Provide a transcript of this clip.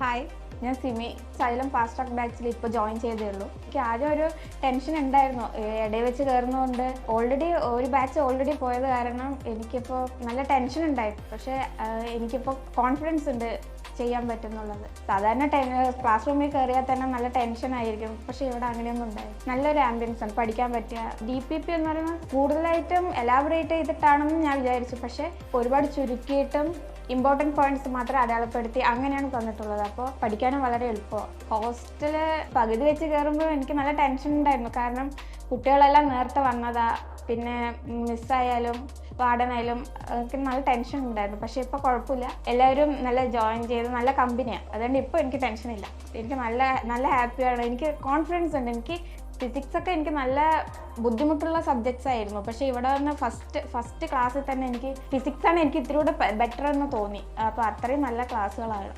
Hi, ഞാൻ Simi. Xylem fast track ബാച്ചിൽ ഇപ്പോൾ ജോയിൻ ചെയ്തേ ഉള്ളൂ. എനിക്ക് ആദ്യം ഒരു ടെൻഷൻ ഉണ്ടായിരുന്നു, ഇടയിൽ വെച്ച് കയറുന്നതുകൊണ്ട്. ഒരു ബാച്ച് ഓൾറെഡി പോയത് കാരണം എനിക്കിപ്പോൾ നല്ല ടെൻഷൻ ഉണ്ടായിരുന്നു. പക്ഷേ എനിക്കിപ്പോൾ കോൺഫിഡൻസ് ഉണ്ട് ചെയ്യാൻ പറ്റുന്നുള്ളത്. സാധാരണ ക്ലാസ് റൂമിൽ കയറിയാൽ തന്നെ നല്ല ടെൻഷൻ ആയിരിക്കും. പക്ഷേ ഇവിടെ അങ്ങനെയൊന്നും ഉണ്ടായി. നല്ലൊരു ആംബിയൻസ് ആണ്, പഠിക്കാൻ പറ്റിയ. DPP എന്ന് പറയുന്നത് കൂടുതലായിട്ടും എലാബറേറ്റ് ചെയ്തിട്ടാണെന്ന് ഞാൻ വിചാരിച്ചു. പക്ഷേ ഒരുപാട് ചുരുക്കിയിട്ടും ഇമ്പോർട്ടൻറ്റ് പോയിന്റ്സ് മാത്രം അടയാളപ്പെടുത്തി അങ്ങനെയാണ് തന്നിട്ടുള്ളത്. അപ്പോൾ പഠിക്കാനും വളരെ എളുപ്പമാണ്. ഹോസ്റ്റല് പകുതി വെച്ച് കയറുമ്പോൾ എനിക്ക് നല്ല ടെൻഷൻ ഉണ്ടായിരുന്നു. കാരണം കുട്ടികളെല്ലാം നേരത്തെ വന്നതാ, പിന്നെ മിസ്സായാലും വാർഡനായാലും എനിക്ക് നല്ല ടെൻഷൻ ഉണ്ടായിരുന്നു. പക്ഷേ ഇപ്പോൾ കുഴപ്പമില്ല, എല്ലാവരും നല്ല ജോയിൻ ചെയ്ത് നല്ല കമ്പനിയാണ്. അതുകൊണ്ട് ഇപ്പോൾ എനിക്ക് ടെൻഷനില്ല. എനിക്ക് നല്ല ഹാപ്പിയാണ്. എനിക്ക് കോൺഫിഡൻസ് ഉണ്ട്. എനിക്ക് ഫിസിക്സ് ഒക്കെ എനിക്ക് നല്ല ബുദ്ധിമുട്ടുള്ള സബ്ജക്ട്സ് ആയിരുന്നു. പക്ഷേ ഇവിടെ വന്ന് ഫസ്റ്റ് ക്ലാസ്സിൽ തന്നെ എനിക്ക് ഫിസിക്സാണ് എനിക്ക് ഇത്തിരി കൂടെ ബെറ്റർ എന്ന് തോന്നി. അപ്പോൾ അത്രയും നല്ല ക്ലാസ്സുകളാണ്.